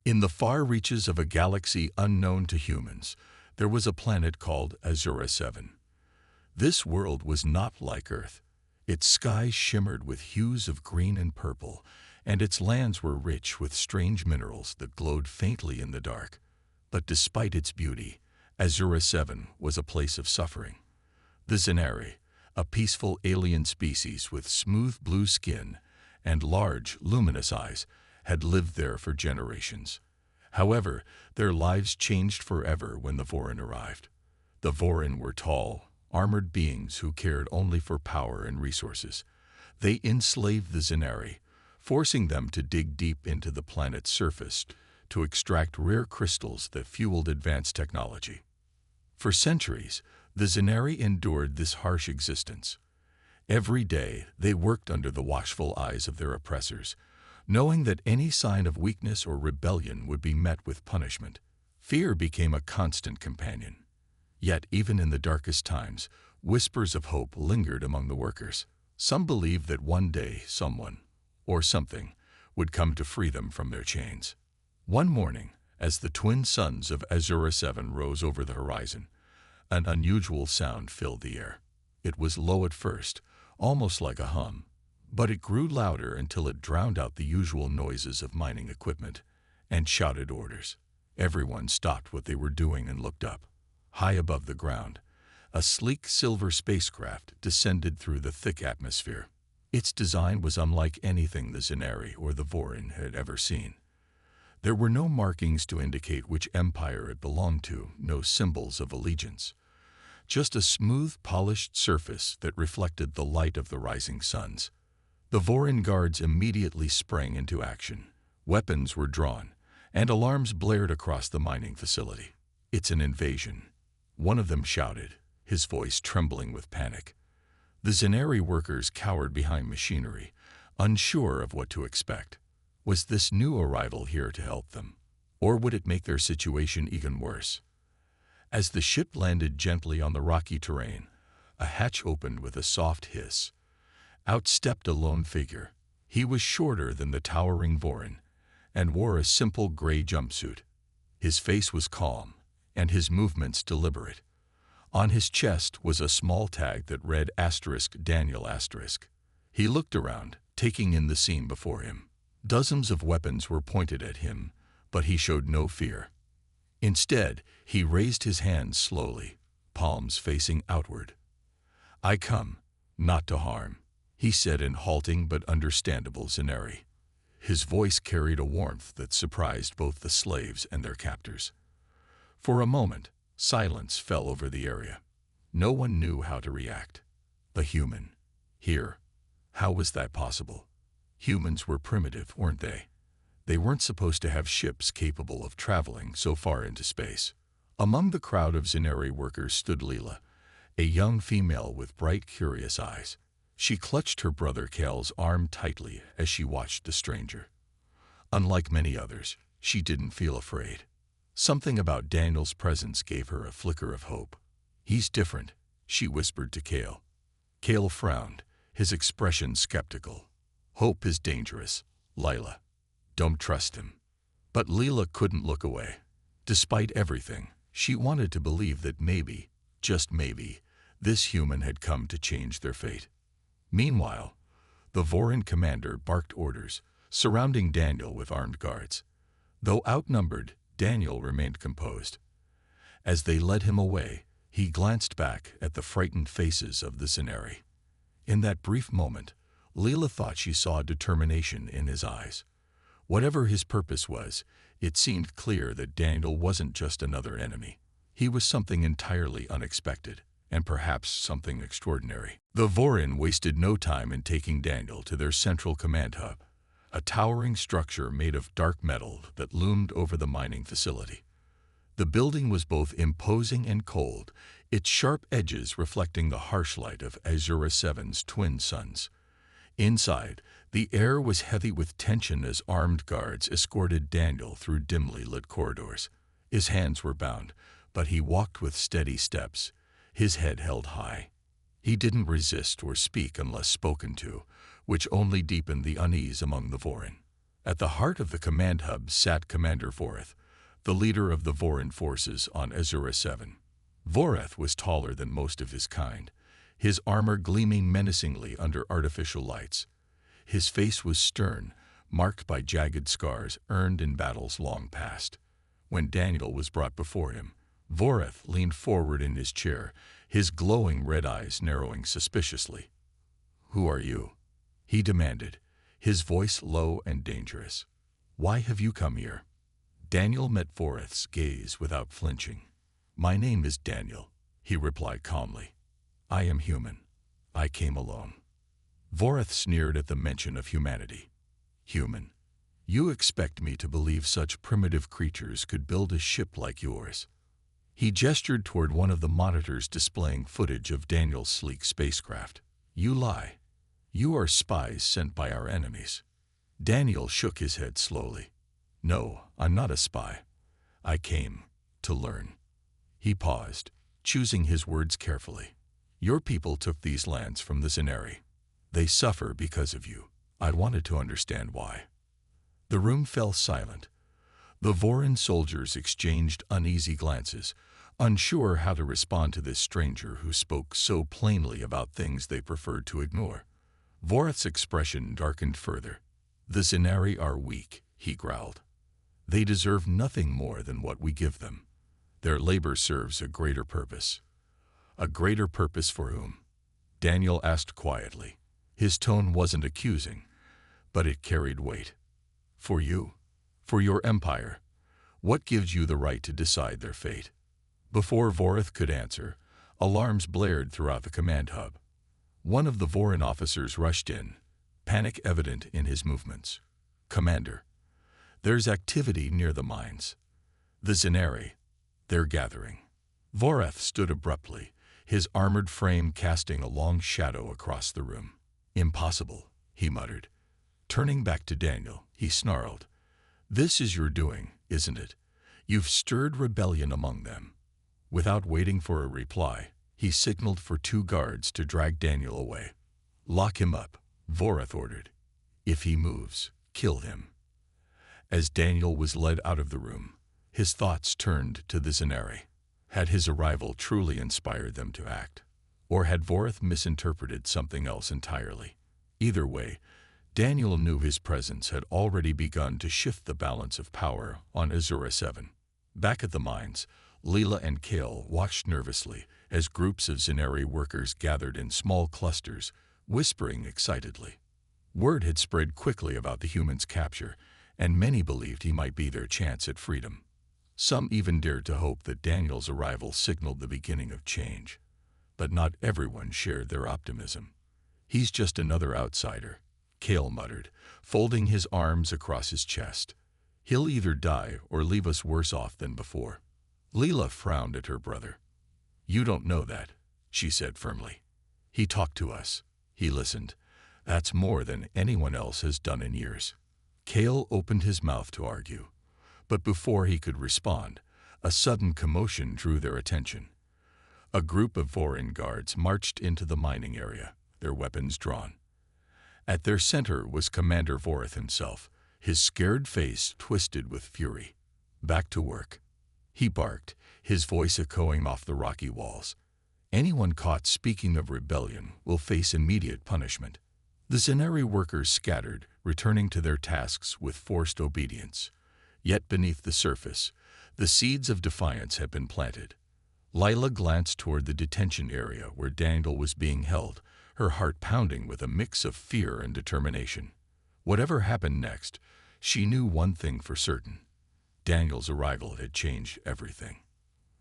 In the far reaches of a galaxy unknown to humans, there was a planet called Azura 7. This world was not like Earth. Its skies shimmered with hues of green and purple, and its lands were rich with strange minerals that glowed faintly in the dark. But despite its beauty, Azura 7 was a place of suffering. The Zenari, a peaceful alien species with smooth blue skin and large, luminous eyes, had lived there for generations. However, their lives changed forever when the Vorin arrived. The Vorin were tall, armored beings who cared only for power and resources. They enslaved the Zenari, forcing them to dig deep into the planet's surface to extract rare crystals that fueled advanced technology. For centuries, the Zenari endured this harsh existence. Every day, they worked under the watchful eyes of their oppressors, knowing that any sign of weakness or rebellion would be met with punishment. Fear became a constant companion. Yet, even in the darkest times, whispers of hope lingered among the workers. Some believed that one day someone, or something, would come to free them from their chains. One morning, as the twin suns of Azura 7 rose over the horizon, an unusual sound filled the air. It was low at first, almost like a hum, but it grew louder until it drowned out the usual noises of mining equipment and shouted orders. Everyone stopped what they were doing and looked up. High above the ground, a sleek silver spacecraft descended through the thick atmosphere. Its design was unlike anything the Zenari or the Vorin had ever seen. There were no markings to indicate which empire it belonged to, no symbols of allegiance. Just a smooth, polished surface that reflected the light of the rising suns. The Vorin guards immediately sprang into action. Weapons were drawn, and alarms blared across the mining facility. "It's an invasion," one of them shouted, his voice trembling with panic. The Zenari workers cowered behind machinery, unsure of what to expect. Was this new arrival here to help them, or would it make their situation even worse? As the ship landed gently on the rocky terrain, a hatch opened with a soft hiss. Out stepped a lone figure. He was shorter than the towering Vorin, and wore a simple gray jumpsuit. His face was calm, and his movements deliberate. On his chest was a small tag that read *Daniel*. He looked around, taking in the scene before him. Dozens of weapons were pointed at him, but he showed no fear. Instead, he raised his hands slowly, palms facing outward. "I come, not to harm," he said in halting but understandable Zenari. His voice carried a warmth that surprised both the slaves and their captors. For a moment, silence fell over the area. No one knew how to react. The human. Here. How was that possible? Humans were primitive, weren't they? They weren't supposed to have ships capable of traveling so far into space. Among the crowd of Zenari workers stood Leela, a young female with bright, curious eyes. She clutched her brother Kale's arm tightly as she watched the stranger. Unlike many others, she didn't feel afraid. Something about Daniel's presence gave her a flicker of hope. "He's different," she whispered to Kale. Kale frowned, his expression skeptical. "Hope is dangerous, Lila. Don't trust him." But Leela couldn't look away. Despite everything, she wanted to believe that maybe, just maybe, this human had come to change their fate. Meanwhile, the Vorin commander barked orders, surrounding Daniel with armed guards. Though outnumbered, Daniel remained composed. As they led him away, he glanced back at the frightened faces of the Zenari. In that brief moment, Leela thought she saw determination in his eyes. Whatever his purpose was, it seemed clear that Daniel wasn't just another enemy. He was something entirely unexpected, and perhaps something extraordinary. The Vorin wasted no time in taking Daniel to their central command hub, a towering structure made of dark metal that loomed over the mining facility. The building was both imposing and cold, its sharp edges reflecting the harsh light of Azura 7's twin suns. Inside, the air was heavy with tension as armed guards escorted Daniel through dimly lit corridors. His hands were bound, but he walked with steady steps, his head held high. He didn't resist or speak unless spoken to, which only deepened the unease among the Vorin. At the heart of the command hub sat Commander Voreth, the leader of the Vorin forces on Azura 7. Voreth was taller than most of his kind, his armor gleaming menacingly under artificial lights. His face was stern, marked by jagged scars earned in battles long past. When Daniel was brought before him, Voreth leaned forward in his chair, his glowing red eyes narrowing suspiciously. "Who are you?" he demanded, his voice low and dangerous. "Why have you come here?" Daniel met Voreth's gaze without flinching. "My name is Daniel," he replied calmly. "I am human. I came alone." Voreth sneered at the mention of humanity. "Human? You expect me to believe such primitive creatures could build a ship like yours?" He gestured toward one of the monitors displaying footage of Daniel's sleek spacecraft. "You lie. You are spies sent by our enemies." Daniel shook his head slowly. "No, I'm not a spy. I came to learn." He paused, choosing his words carefully. "Your people took these lands from the Zenari. They suffer because of you. I wanted to understand why." The room fell silent. The Vorin soldiers exchanged uneasy glances, unsure how to respond to this stranger who spoke so plainly about things they preferred to ignore. Voreth's expression darkened further. "The Zenari are weak," he growled. "They deserve nothing more than what we give them. Their labor serves a greater purpose." "A greater purpose for whom?" Daniel asked quietly. His tone wasn't accusing, but it carried weight. "For you. For your empire. What gives you the right to decide their fate?" Before Voreth could answer, alarms blared throughout the command hub. One of the Vorin officers rushed in, panic evident in his movements. "Commander, there's activity near the mines. The Zenari, they're gathering." Voreth stood abruptly, his armored frame casting a long shadow across the room. "Impossible," he muttered. Turning back to Daniel, he snarled. "This is your doing, isn't it? You've stirred rebellion among them." Without waiting for a reply, he signaled for 2 guards to drag Daniel away. "Lock him up," Voreth ordered. "If he moves, kill him." As Daniel was led out of the room, his thoughts turned to the Zenari. Had his arrival truly inspired them to act? Or had Voreth misinterpreted something else entirely? Either way, Daniel knew his presence had already begun to shift the balance of power on Azura 7. Back at the mines, Leela and Kale watched nervously as groups of Zenari workers gathered in small clusters, whispering excitedly. Word had spread quickly about the humans' capture, and many believed he might be their chance at freedom. Some even dared to hope that Daniel's arrival signaled the beginning of change. But not everyone shared their optimism. "He's just another outsider," Kale muttered, folding his arms across his chest. "He'll either die or leave us worse off than before." Leela frowned at her brother. "You don't know that," she said firmly. "He talked to us. He listened. That's more than anyone else has done in years." Kale opened his mouth to argue, but before he could respond, a sudden commotion drew their attention. A group of Vorin guards marched into the mining area, their weapons drawn. At their center was Commander Voreth himself, his scared face twisted with fury. "Back to work," he barked, his voice echoing off the rocky walls. "Anyone caught speaking of rebellion will face immediate punishment." The Zenari workers scattered, returning to their tasks with forced obedience. Yet beneath the surface, the seeds of defiance had been planted. Lila glanced toward the detention area where Daniel was being held, her heart pounding with a mix of fear and determination. Whatever happened next, she knew one thing for certain. Daniel's arrival had changed everything.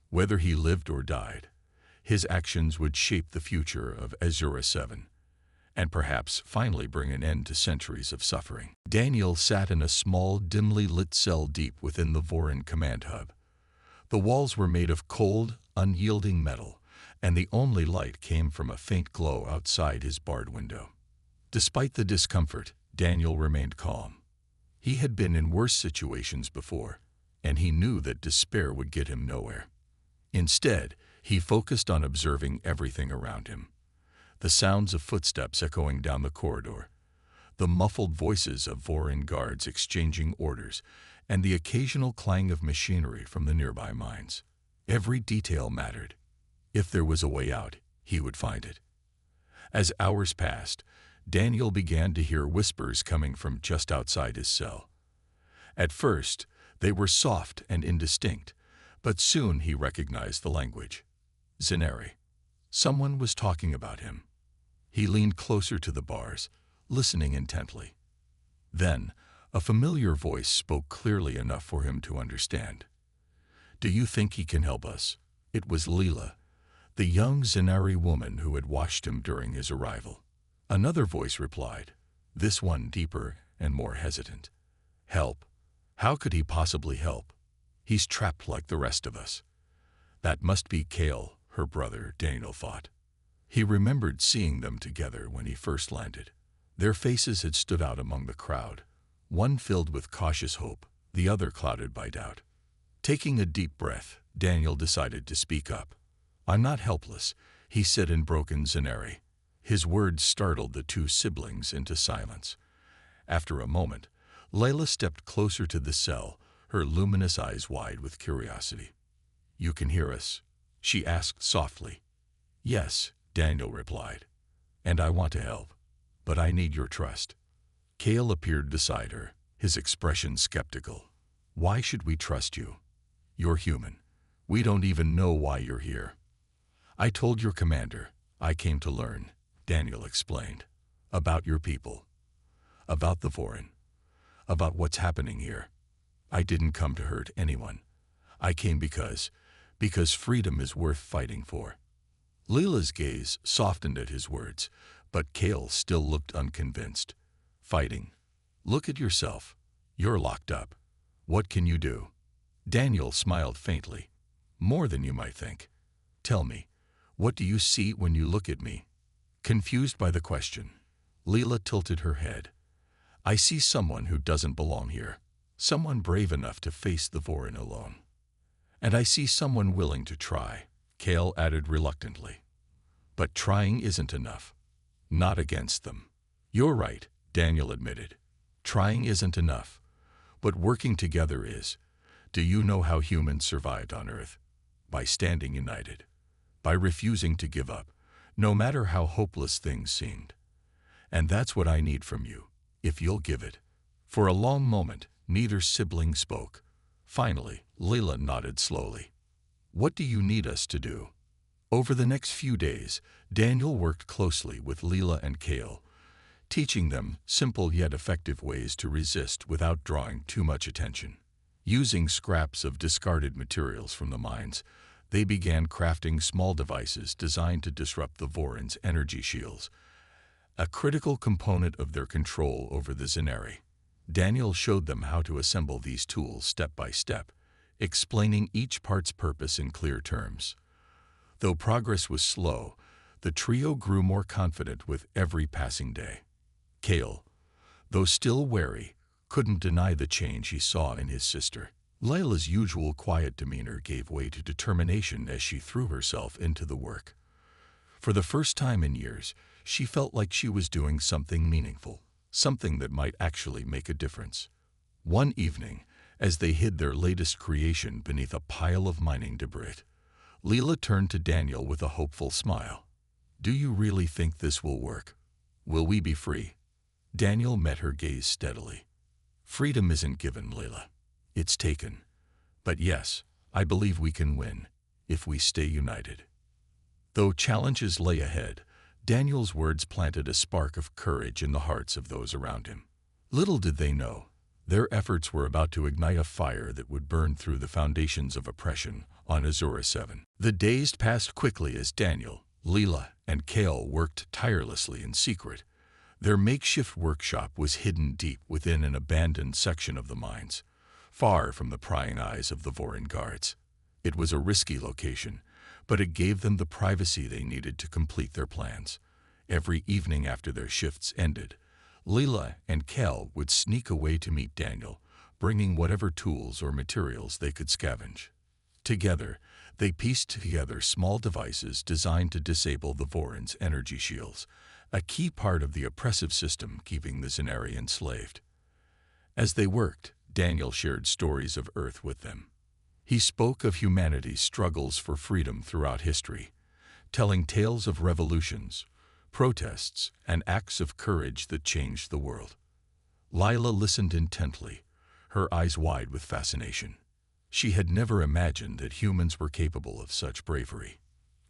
Whether he lived or died, his actions would shape the future of Azura 7, and perhaps finally bring an end to centuries of suffering. Daniel sat in a small, dimly lit cell deep within the Vorin command hub. The walls were made of cold, unyielding metal, and the only light came from a faint glow outside his barred window. Despite the discomfort, Daniel remained calm. He had been in worse situations before, and he knew that despair would get him nowhere. Instead, he focused on observing everything around him. The sounds of footsteps echoing down the corridor, the muffled voices of Vorin guards exchanging orders, and the occasional clang of machinery from the nearby mines. Every detail mattered. If there was a way out, he would find it. As hours passed, Daniel began to hear whispers coming from just outside his cell. At first, they were soft and indistinct, but soon he recognized the language. Zenari. Someone was talking about him. He leaned closer to the bars, listening intently. Then, a familiar voice spoke clearly enough for him to understand. "Do you think he can help us?" It was Leela, the young Zenari woman who had watched him during his arrival. Another voice replied, this one deeper and more hesitant. "Help? How could he possibly help? He's trapped like the rest of us." That must be Kale, her brother, Daniel thought. He remembered seeing them together when he first landed. Their faces had stood out among the crowd, one filled with cautious hope, the other clouded by doubt. Taking a deep breath, Daniel decided to speak up. "I'm not helpless," he said in broken Zenari. His words startled the two siblings into silence. After a moment, Layla stepped closer to the cell, her luminous eyes wide with curiosity. "You can hear us?" she asked softly. "Yes," Daniel replied. "And I want to help. But I need your trust." Kale appeared beside her, his expression skeptical. "Why should we trust you? You're human. We don't even know why you're here." "I told your commander I came to learn," Daniel explained. "About your people. About the Vorin. About what's happening here. I didn't come to hurt anyone. I came because freedom is worth fighting for." Leela's gaze softened at his words, but Kale still looked unconvinced. "Fighting? Look at yourself. You're locked up. What can you do?" Daniel smiled faintly. "More than you might think. Tell me, what do you see when you look at me?" Confused by the question, Leela tilted her head. "I see someone who doesn't belong here. Someone brave enough to face the Vorin alone. And I see someone willing to try," Kale added reluctantly. "But trying isn't enough. Not against them." "You're right," Daniel admitted. "Trying isn't enough. But working together is. Do you know how humans survived on Earth? By standing united. By refusing to give up, no matter how hopeless things seemed. And that's what I need from you, if you'll give it." For a long moment, neither sibling spoke. Finally, Leela nodded slowly. "What do you need us to do?" Over the next few days, Daniel worked closely with Leela and Kale, teaching them simple yet effective ways to resist without drawing too much attention. Using scraps of discarded materials from the mines, they began crafting small devices designed to disrupt the Vorin's energy shields, a critical component of their control over the Zenari. Daniel showed them how to assemble these tools step by step, explaining each part's purpose in clear terms. Though progress was slow, the trio grew more confident with every passing day. Kale, though still wary, couldn't deny the change he saw in his sister. Layla's usual quiet demeanor gave way to determination as she threw herself into the work. For the first time in years, she felt like she was doing something meaningful, something that might actually make a difference. One evening, as they hid their latest creation beneath a pile of mining debris, Leela turned to Daniel with a hopeful smile. "Do you really think this will work? Will we be free?" Daniel met her gaze steadily. "Freedom isn't given, Leela. It's taken. But yes, I believe we can win, if we stay united." Though challenges lay ahead, Daniel's words planted a spark of courage in the hearts of those around him. Little did they know, their efforts were about to ignite a fire that would burn through the foundations of oppression on Azura 7. The days passed quickly as Daniel, Leela, and Kale worked tirelessly in secret. Their makeshift workshop was hidden deep within an abandoned section of the mines, far from the prying eyes of the Vorin guards. It was a risky location, but it gave them the privacy they needed to complete their plans. Every evening after their shifts ended, Leela and Kale would sneak away to meet Daniel, bringing whatever tools or materials they could scavenge. Together, they pieced together small devices designed to disable the Vorin's energy shields, a key part of the oppressive system keeping the Zenari enslaved. As they worked, Daniel shared stories of Earth with them. He spoke of humanity's struggles for freedom throughout history, telling tales of revolutions, protests, and acts of courage that changed the world. Lila listened intently, her eyes wide with fascination. She had never imagined that humans were capable of such bravery.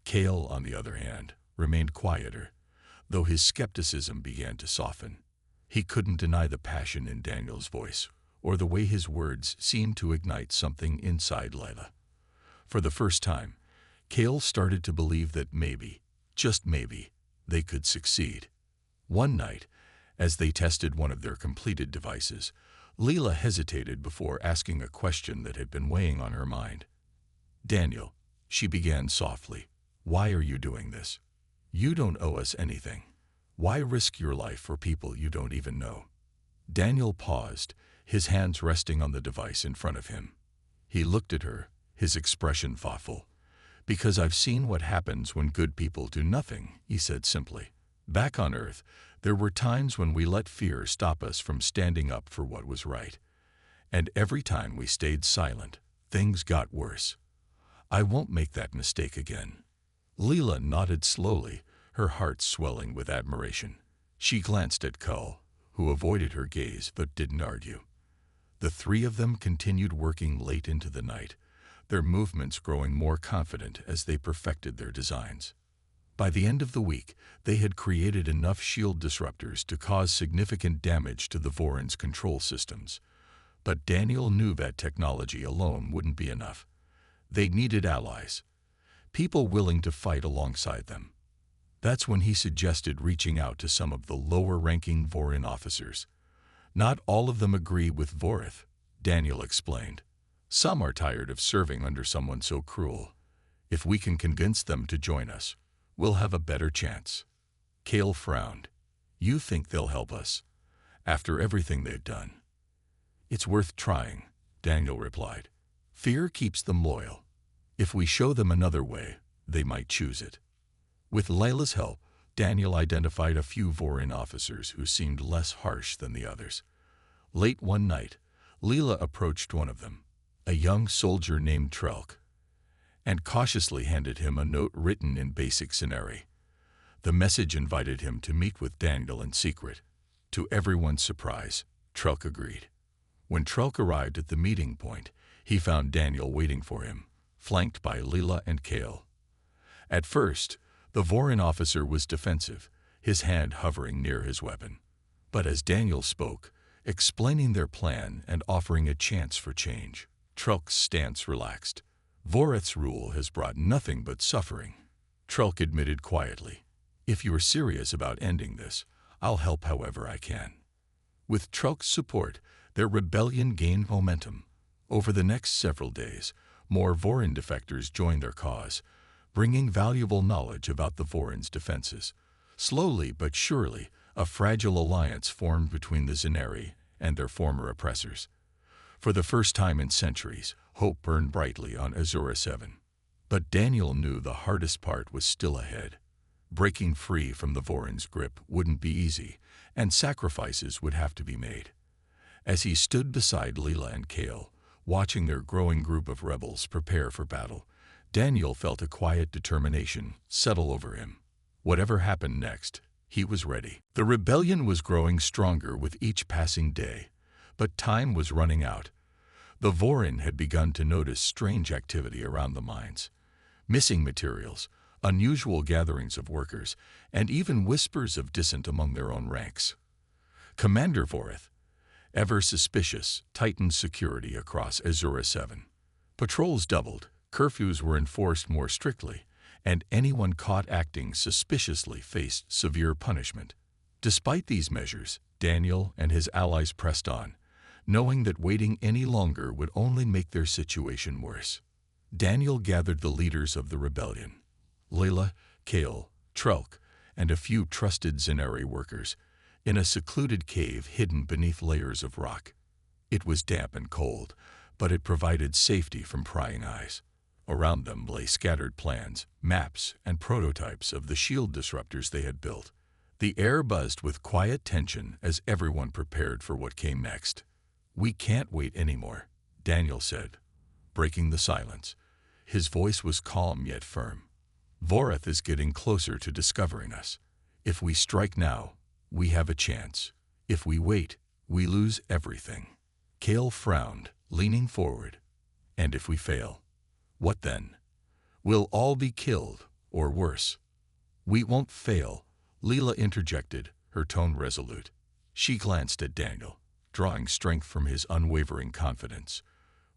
Cale, on the other hand, remained quieter, though his skepticism began to soften. He couldn't deny the passion in Daniel's voice, or the way his words seemed to ignite something inside Lila. For the first time, Cale started to believe that maybe, just maybe, they could succeed. One night, as they tested one of their completed devices, Lila hesitated before asking a question that had been weighing on her mind. "Daniel," she began softly, "why are you doing this? You don't owe us anything. Why risk your life for people you don't even know?" Daniel paused, his hands resting on the device in front of him. He looked at her, his expression thoughtful. "Because I've seen what happens when good people do nothing," he said simply. "Back on Earth, there were times when we let fear stop us from standing up for what was right. And every time we stayed silent, things got worse. I won't make that mistake again." Lila nodded slowly, her heart swelling with admiration. She glanced at Cull, who avoided her gaze but didn't argue. The three of them continued working late into the night, their movements growing more confident as they perfected their designs. By the end of the week, they had created enough shield disruptors to cause significant damage to the Voron's control systems. But Daniel knew that technology alone wouldn't be enough. They needed allies, people willing to fight alongside them. That's when he suggested reaching out to some of the lower-ranking Voron officers. "Not all of them agree with Vorith," Daniel explained. "Some are tired of serving under someone so cruel. If we can convince them to join us, we'll have a better chance." Cale frowned. "You think they'll help us, after everything they've done?" "It's worth trying," Daniel replied. "Fear keeps them loyal. If we show them another way, they might choose it." With Lila's help, Daniel identified a few Voron officers who seemed less harsh than the others. Late one night, Lila approached one of them, a young soldier named Trelk, and cautiously handed him a note written in basic Zenari. The message invited him to meet with Daniel in secret. To everyone's surprise, Trelk agreed. When Trelk arrived at the meeting point, he found Daniel waiting for him, flanked by Lila and Cale. At first, the Voron officer was defensive, his hand hovering near his weapon. But as Daniel spoke, explaining their plan and offering a chance for change, Trelk's stance relaxed. "Vorith's rule has brought nothing but suffering," Trelk admitted quietly. "If you're serious about ending this, I'll help however I can." With Trelk's support, their rebellion gained momentum. Over the next several days, more Voron defectors joined their cause, bringing valuable knowledge about the Voron's defenses. Slowly but surely, a fragile alliance formed between the Zenari and their former oppressors. For the first time in centuries, hope burned brightly on Azura 7. But Daniel knew the hardest part was still ahead. Breaking free from the Voron's grip wouldn't be easy, and sacrifices would have to be made. As he stood beside Lila and Cale, watching their growing group of rebels prepare for battle, Daniel felt a quiet determination settle over him. Whatever happened next, he was ready. The rebellion was growing stronger with each passing day, but time was running out. The Voron had begun to notice strange activity around the mines. Missing materials, unusual gatherings of workers, and even whispers of dissent among their own ranks. Commander Vorith, ever suspicious, tightened security across Azura 7. Patrols doubled, curfews were enforced more strictly, and anyone caught acting suspiciously faced severe punishment. Despite these measures, Daniel and his allies pressed on, knowing that waiting any longer would only make their situation worse. Daniel gathered the leaders of the rebellion, Lila, Cale, Trelk, and a few trusted Zenari workers, in a secluded cave hidden beneath layers of rock. It was damp and cold, but it provided safety from prying eyes. Around them lay scattered plans, maps, and prototypes of the shield disruptors they had built. The air buzzed with quiet tension as everyone prepared for what came next. "We can't wait anymore," Daniel said, breaking the silence. His voice was calm yet firm. "Voreth is getting closer to discovering us. If we strike now, we have a chance. If we wait, we lose everything." Kale frowned, leaning forward. "And if we fail? What then? We'll all be killed, or worse." "We won't fail," Leela interjected, her tone resolute. She glanced at Daniel, drawing strength from his unwavering confidence.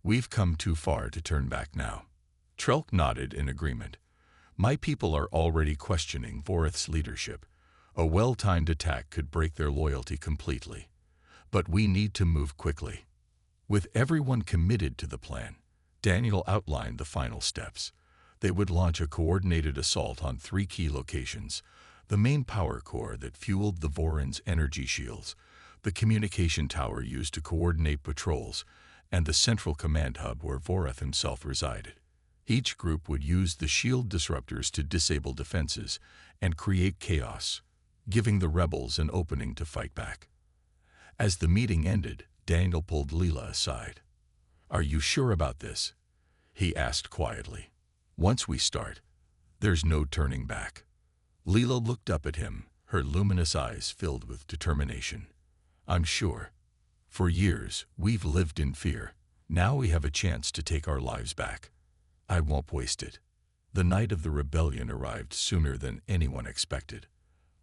"We've come too far to turn back now." Trelk nodded in agreement. "My people are already questioning Voreth's leadership. A well-timed attack could break their loyalty completely. But we need to move quickly." With everyone committed to the plan, Daniel outlined the final steps. They would launch a coordinated assault on 3 key locations: the main power core that fueled the Voron's energy shields, the communication tower used to coordinate patrols, and the central command hub where Voreth himself resided. Each group would use the shield disruptors to disable defenses and create chaos, giving the rebels an opening to fight back. As the meeting ended, Daniel pulled Leela aside. "Are you sure about this?" he asked quietly. "Once we start, there's no turning back." Leela looked up at him, her luminous eyes filled with determination. "I'm sure. For years, we've lived in fear. Now we have a chance to take our lives back. I won't waste it." The night of the rebellion arrived sooner than anyone expected.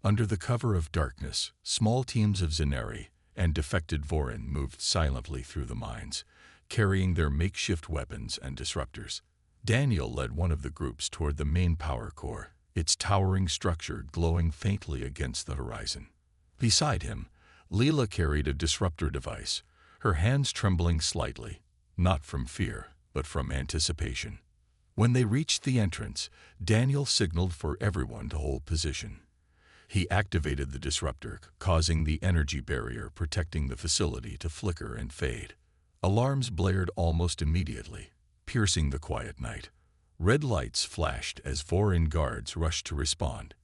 Under the cover of darkness, small teams of Zenari and defected Voron moved silently through the mines, carrying their makeshift weapons and disruptors. Daniel led one of the groups toward the main power core, its towering structure glowing faintly against the horizon. Beside him, Leela carried a disruptor device, her hands trembling slightly, not from fear, but from anticipation. When they reached the entrance, Daniel signaled for everyone to hold position. He activated the disruptor, causing the energy barrier protecting the facility to flicker and fade. Alarms blared almost immediately, piercing the quiet night. Red lights flashed as Voron guards rushed to respond.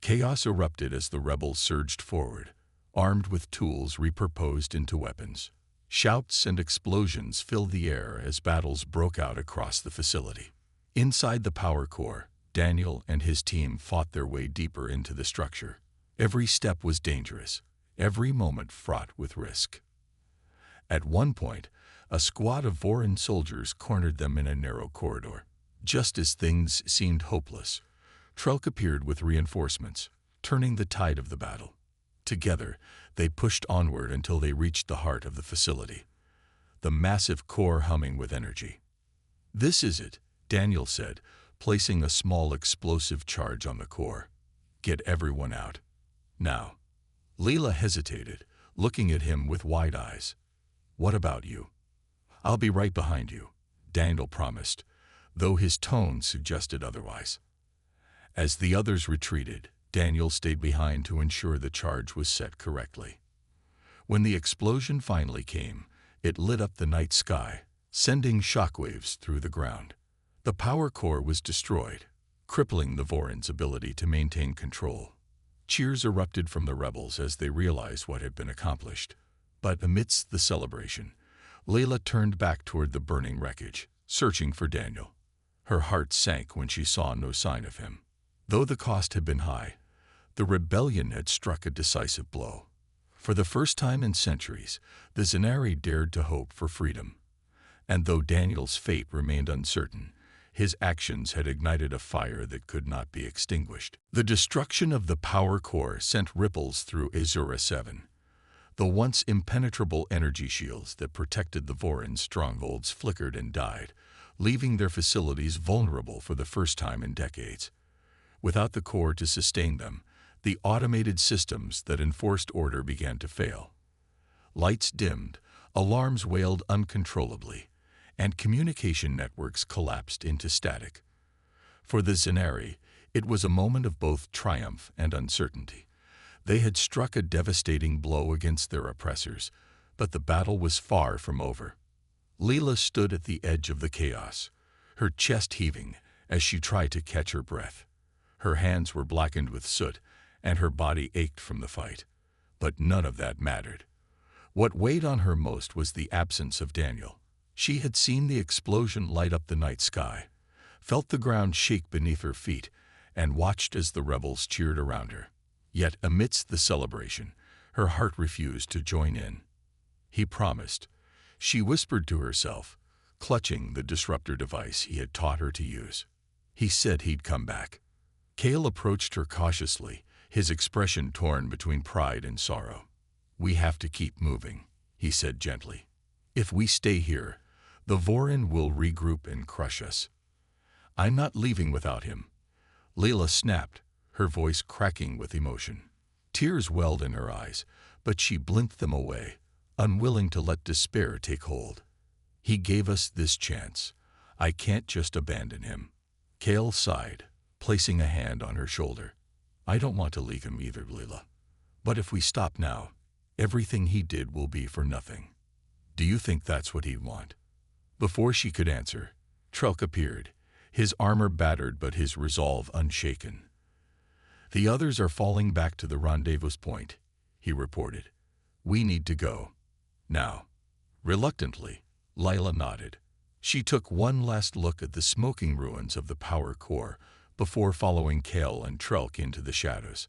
Chaos erupted as the rebels surged forward, armed with tools repurposed into weapons. Shouts and explosions filled the air as battles broke out across the facility. Inside the power core, Daniel and his team fought their way deeper into the structure. Every step was dangerous, every moment fraught with risk. At one point, a squad of Voron soldiers cornered them in a narrow corridor. Just as things seemed hopeless, Trelk appeared with reinforcements, turning the tide of the battle. Together, they pushed onward until they reached the heart of the facility, the massive core humming with energy. "This is it," Daniel said, placing a small explosive charge on the core. "Get everyone out. Now." Leela hesitated, looking at him with wide eyes. "What about you?" "I'll be right behind you," Daniel promised, though his tone suggested otherwise. As the others retreated, Daniel stayed behind to ensure the charge was set correctly. When the explosion finally came, it lit up the night sky, sending shockwaves through the ground. The power core was destroyed, crippling the Voron's ability to maintain control. Cheers erupted from the rebels as they realized what had been accomplished. But amidst the celebration, Leela turned back toward the burning wreckage, searching for Daniel. Her heart sank when she saw no sign of him. Though the cost had been high, the rebellion had struck a decisive blow. For the first time in centuries, the Zenari dared to hope for freedom. And though Daniel's fate remained uncertain, his actions had ignited a fire that could not be extinguished. The destruction of the power core sent ripples through Azura 7. The once impenetrable energy shields that protected the Voron strongholds flickered and died, leaving their facilities vulnerable for the first time in decades. Without the core to sustain them, the automated systems that enforced order began to fail. Lights dimmed, alarms wailed uncontrollably, and communication networks collapsed into static. For the Zenari, it was a moment of both triumph and uncertainty. They had struck a devastating blow against their oppressors, but the battle was far from over. Leela stood at the edge of the chaos, her chest heaving as she tried to catch her breath. Her hands were blackened with soot, and her body ached from the fight. But none of that mattered. What weighed on her most was the absence of Daniel. She had seen the explosion light up the night sky, felt the ground shake beneath her feet, and watched as the rebels cheered around her. Yet amidst the celebration, her heart refused to join in. He promised, she whispered to herself, clutching the disruptor device he had taught her to use. He said he'd come back. Cale approached her cautiously, his expression torn between pride and sorrow. "We have to keep moving," he said gently. "If we stay here, the Vorin will regroup and crush us." "I'm not leaving without him." Leela snapped, her voice cracking with emotion. Tears welled in her eyes, but she blinked them away, unwilling to let despair take hold. "He gave us this chance. I can't just abandon him." Cale sighed, placing a hand on her shoulder. "I don't want to leave him either, Leela. But if we stop now, everything he did will be for nothing." "Do you think that's what he'd want?" Before she could answer, Trelk appeared, his armor battered but his resolve unshaken. "The others are falling back to the rendezvous point," he reported. "We need to go. Now." Reluctantly, Lila nodded. She took one last look at the smoking ruins of the power core before following Cale and Trelk into the shadows.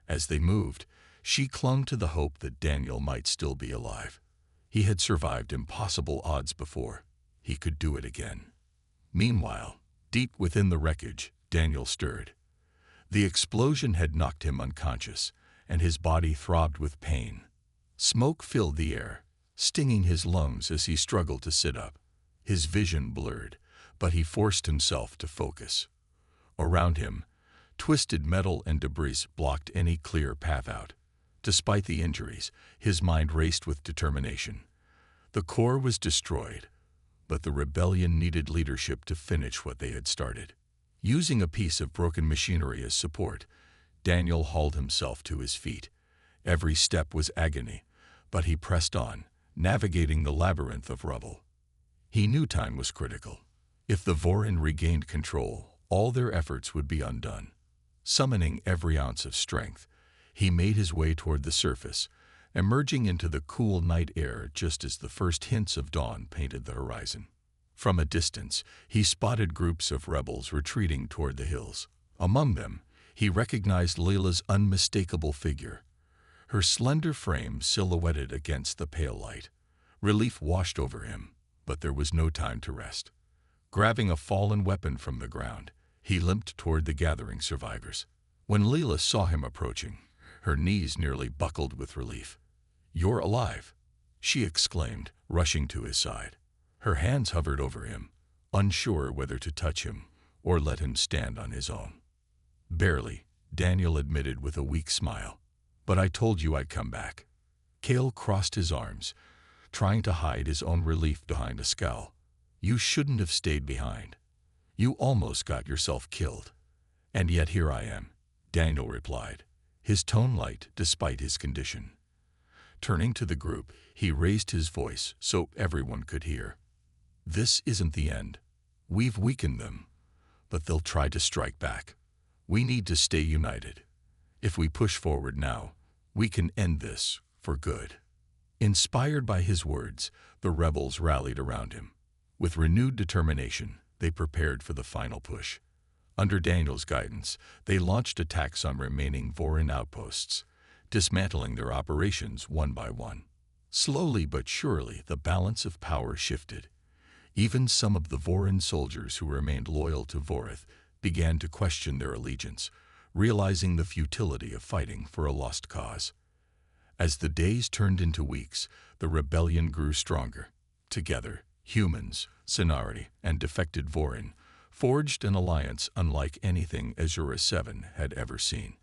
As they moved, she clung to the hope that Daniel might still be alive. He had survived impossible odds before. He could do it again. Meanwhile, deep within the wreckage, Daniel stirred. The explosion had knocked him unconscious, and his body throbbed with pain. Smoke filled the air, stinging his lungs as he struggled to sit up. His vision blurred, but he forced himself to focus. Around him, twisted metal and debris blocked any clear path out. Despite the injuries, his mind raced with determination. The core was destroyed, but the rebellion needed leadership to finish what they had started. Using a piece of broken machinery as support, Daniel hauled himself to his feet. Every step was agony, but he pressed on, navigating the labyrinth of rubble. He knew time was critical. If the Vorin regained control, all their efforts would be undone. Summoning every ounce of strength, he made his way toward the surface, emerging into the cool night air just as the first hints of dawn painted the horizon. From a distance, he spotted groups of rebels retreating toward the hills. Among them, he recognized Leela's unmistakable figure, her slender frame silhouetted against the pale light. Relief washed over him, but there was no time to rest. Grabbing a fallen weapon from the ground, he limped toward the gathering survivors. When Leela saw him approaching, her knees nearly buckled with relief. "You're alive," she exclaimed, rushing to his side. Her hands hovered over him, unsure whether to touch him or let him stand on his own. "Barely," Daniel admitted with a weak smile. "But I told you I'd come back." Cale crossed his arms, trying to hide his own relief behind a scowl. "You shouldn't have stayed behind. You almost got yourself killed." "And yet here I am," Daniel replied, his tone light despite his condition. Turning to the group, he raised his voice so everyone could hear. "This isn't the end. We've weakened them, but they'll try to strike back. We need to stay united. If we push forward now, we can end this for good." Inspired by his words, the rebels rallied around him. With renewed determination, they prepared for the final push. Under Daniel's guidance, they launched attacks on remaining Vorin outposts, dismantling their operations one by one. Slowly but surely, the balance of power shifted. Even some of the Vorin soldiers who remained loyal to Vorith began to question their allegiance, realizing the futility of fighting for a lost cause. As the days turned into weeks, the rebellion grew stronger. Together, humans, Cenari, and defected Vorin forged an alliance unlike anything Azura 7 had ever seen.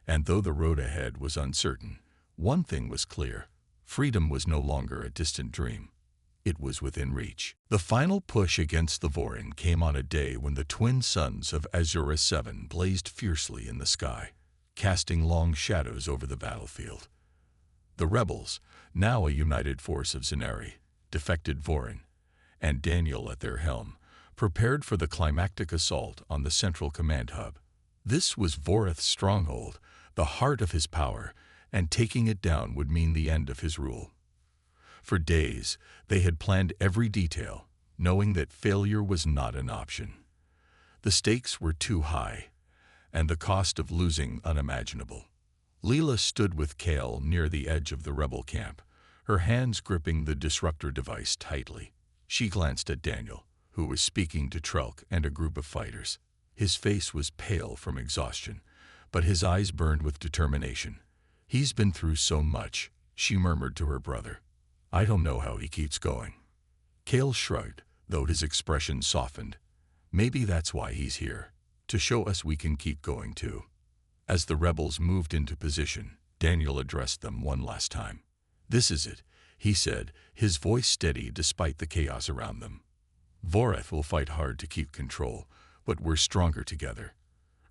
And though the road ahead was uncertain, one thing was clear: freedom was no longer a distant dream. It was within reach. The final push against the Vorin came on a day when the twin suns of Azura 7 blazed fiercely in the sky, casting long shadows over the battlefield. The rebels, now a united force of Cenari, defected Vorin, and Daniel at their helm, prepared for the climactic assault on the central command hub. This was Vorith's stronghold, the heart of his power, and taking it down would mean the end of his rule. For days, they had planned every detail, knowing that failure was not an option. The stakes were too high, and the cost of losing unimaginable. Leela stood with Kale near the edge of the rebel camp, her hands gripping the disruptor device tightly. She glanced at Daniel, who was speaking to Trelk and a group of fighters. His face was pale from exhaustion, but his eyes burned with determination. "He's been through so much," she murmured to her brother. "I don't know how he keeps going." Kale shrugged, though his expression softened. "Maybe that's why he's here, to show us we can keep going too." As the rebels moved into position, Daniel addressed them one last time. "This is it," he said, his voice steady despite the chaos around them. "Voreth will fight hard to keep control, but we're stronger together.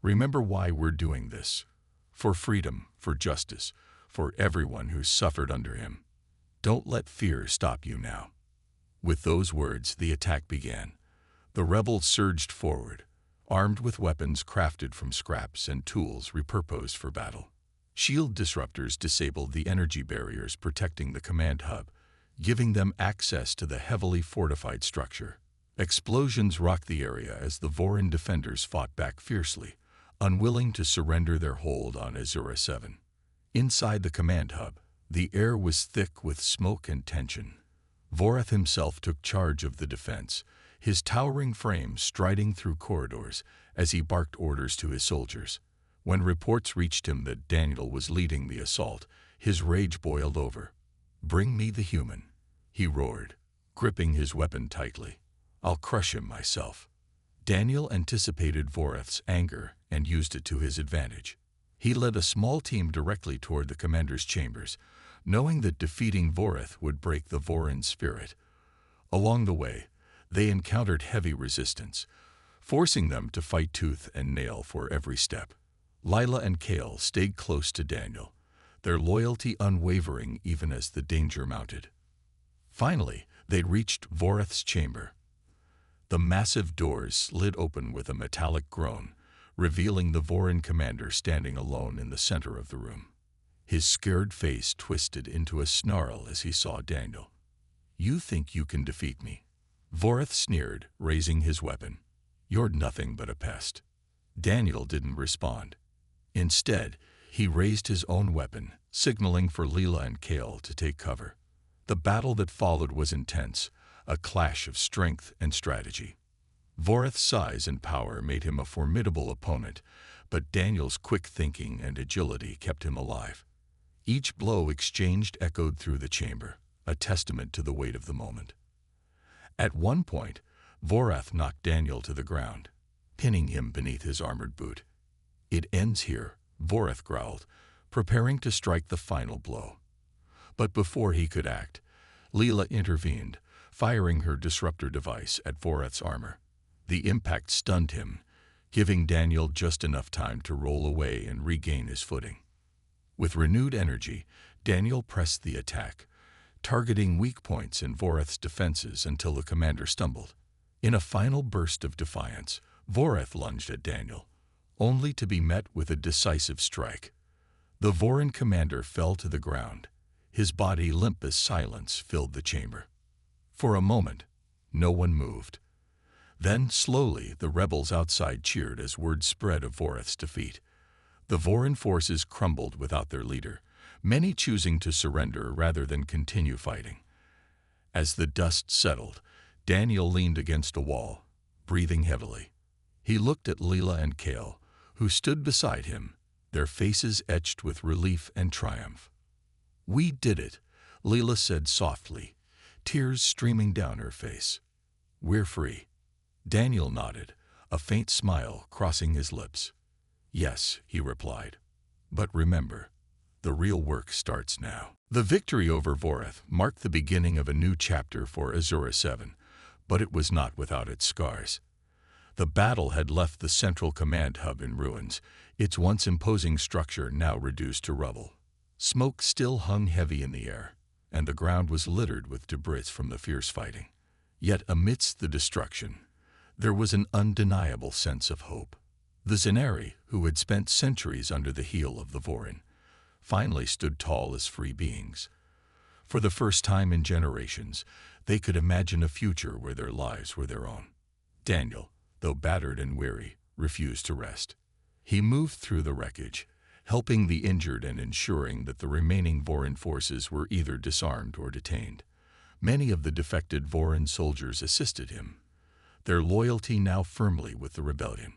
Remember why we're doing this. For freedom, for justice, for everyone who's suffered under him. Don't let fear stop you now." With those words, the attack began. The rebels surged forward, armed with weapons crafted from scraps and tools repurposed for battle. Shield disruptors disabled the energy barriers protecting the command hub, giving them access to the heavily fortified structure. Explosions rocked the area as the Vorin defenders fought back fiercely, unwilling to surrender their hold on Azura 7. Inside the command hub, the air was thick with smoke and tension. Voreth himself took charge of the defense, his towering frame striding through corridors as he barked orders to his soldiers. When reports reached him that Daniel was leading the assault, his rage boiled over. "Bring me the human," he roared, gripping his weapon tightly. "I'll crush him myself." Daniel anticipated Voreth's anger and used it to his advantage. He led a small team directly toward the commander's chambers, knowing that defeating Voreth would break the Vorin spirit. Along the way, they encountered heavy resistance, forcing them to fight tooth and nail for every step. Lila and Kale stayed close to Daniel, their loyalty unwavering even as the danger mounted. Finally, they'd reached Voreth's chamber. The massive doors slid open with a metallic groan, revealing the Vorin commander standing alone in the center of the room. His scared face twisted into a snarl as he saw Daniel. "You think you can defeat me?" Voreth sneered, raising his weapon. "You're nothing but a pest." Daniel didn't respond. Instead, he raised his own weapon, signaling for Leela and Kale to take cover. The battle that followed was intense, a clash of strength and strategy. Voreth's size and power made him a formidable opponent, but Daniel's quick thinking and agility kept him alive. Each blow exchanged echoed through the chamber, a testament to the weight of the moment. At one point, Voreth knocked Daniel to the ground, pinning him beneath his armored boot. "It ends here," Voreth growled, preparing to strike the final blow. But before he could act, Leela intervened, firing her disruptor device at Voreth's armor. The impact stunned him, giving Daniel just enough time to roll away and regain his footing. With renewed energy, Daniel pressed the attack, targeting weak points in Voreth's defenses until the commander stumbled. In a final burst of defiance, Voreth lunged at Daniel, only to be met with a decisive strike. The Vorin commander fell to the ground, his body limp as silence filled the chamber. For a moment, no one moved. Then, slowly, the rebels outside cheered as word spread of Voreth's defeat. The Vorin forces crumbled without their leader, many choosing to surrender rather than continue fighting. As the dust settled, Daniel leaned against a wall, breathing heavily. He looked at Leela and Kale, who stood beside him, their faces etched with relief and triumph. "We did it," Leela said softly, tears streaming down her face. "We're free." Daniel nodded, a faint smile crossing his lips. "Yes," he replied. "But remember, the real work starts now." The victory over Voreth marked the beginning of a new chapter for Azura 7, but it was not without its scars. The battle had left the central command hub in ruins, its once imposing structure now reduced to rubble. Smoke still hung heavy in the air, and the ground was littered with debris from the fierce fighting. Yet amidst the destruction, there was an undeniable sense of hope. The Zenari, who had spent centuries under the heel of the Vorin, finally stood tall as free beings. For the first time in generations, they could imagine a future where their lives were their own. Daniel, though battered and weary, refused to rest. He moved through the wreckage, helping the injured and ensuring that the remaining Vorin forces were either disarmed or detained. Many of the defected Vorin soldiers assisted him, their loyalty now firmly with the rebellion.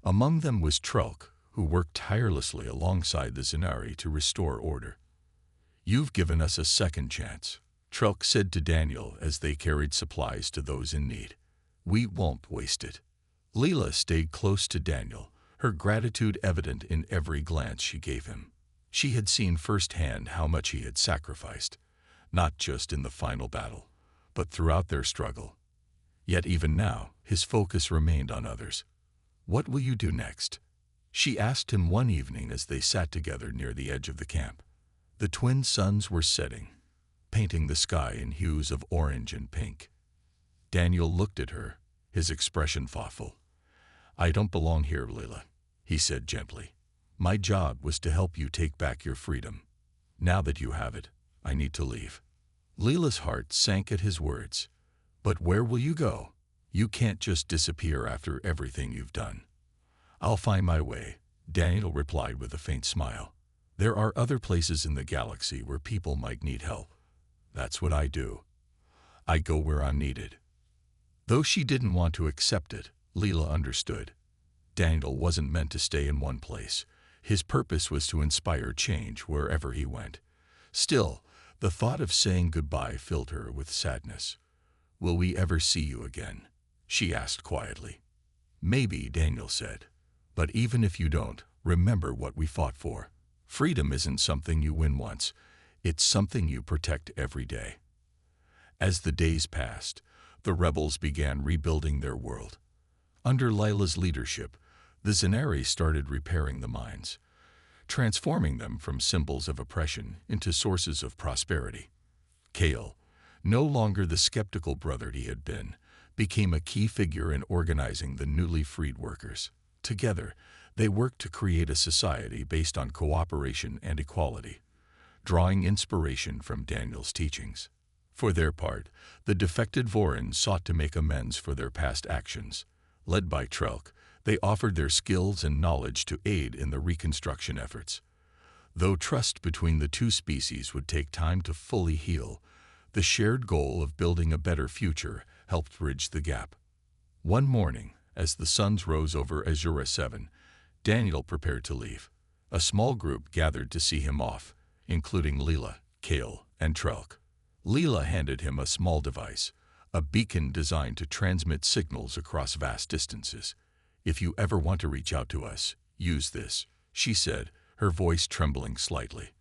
Among them was Trelk, who worked tirelessly alongside the Zenari to restore order. "You've given us a second chance," Trelk said to Daniel as they carried supplies to those in need. "We won't waste it." Leela stayed close to Daniel, her gratitude evident in every glance she gave him. She had seen firsthand how much he had sacrificed, not just in the final battle, but throughout their struggle. Yet even now, his focus remained on others. "What will you do next?" she asked him one evening as they sat together near the edge of the camp. The twin suns were setting, painting the sky in hues of orange and pink. Daniel looked at her, his expression thoughtful. "I don't belong here, Leela," he said gently. "My job was to help you take back your freedom. Now that you have it, I need to leave." Leela's heart sank at his words. "But where will you go? You can't just disappear after everything you've done." "I'll find my way," Daniel replied with a faint smile. "There are other places in the galaxy where people might need help. That's what I do. I go where I'm needed." Though she didn't want to accept it, Leela understood. Daniel wasn't meant to stay in one place. His purpose was to inspire change wherever he went. Still, the thought of saying goodbye filled her with sadness. "Will we ever see you again?" she asked quietly. "Maybe," Daniel said. "But even if you don't, remember what we fought for. Freedom isn't something you win once. It's something you protect every day." As the days passed, the rebels began rebuilding their world. Under Lila's leadership, the Zenari started repairing the mines, transforming them from symbols of oppression into sources of prosperity. Kale, no longer the skeptical brother he had been, became a key figure in organizing the newly freed workers. Together, they worked to create a society based on cooperation and equality, drawing inspiration from Daniel's teachings. For their part, the defected Vorin sought to make amends for their past actions. Led by Trelk, they offered their skills and knowledge to aid in the reconstruction efforts. Though trust between the two species would take time to fully heal, the shared goal of building a better future helped bridge the gap. One morning, as the suns rose over Azura 7, Daniel prepared to leave. A small group gathered to see him off, including Leela, Kale, and Trelk. Leela handed him a small device, a beacon designed to transmit signals across vast distances. "If you ever want to reach out to us, use this," she said, her voice trembling slightly.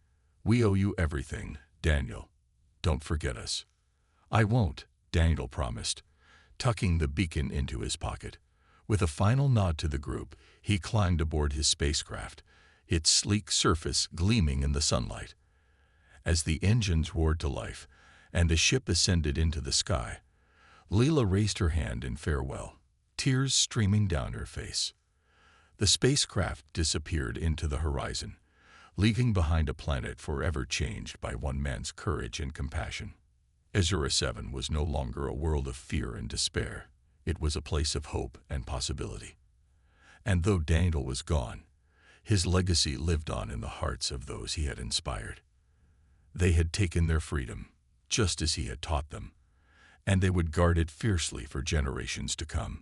"We owe you everything, Daniel. Don't forget us." "I won't," Daniel promised, tucking the beacon into his pocket. With a final nod to the group, he climbed aboard his spacecraft, its sleek surface gleaming in the sunlight. As the engines roared to life and the ship ascended into the sky, Leela raised her hand in farewell, tears streaming down her face. The spacecraft disappeared into the horizon, leaving behind a planet forever changed by one man's courage and compassion. Azura 7 was no longer a world of fear and despair. It was a place of hope and possibility. And though Daniel was gone, his legacy lived on in the hearts of those he had inspired. They had taken their freedom, just as he had taught them, and they would guard it fiercely for generations to come.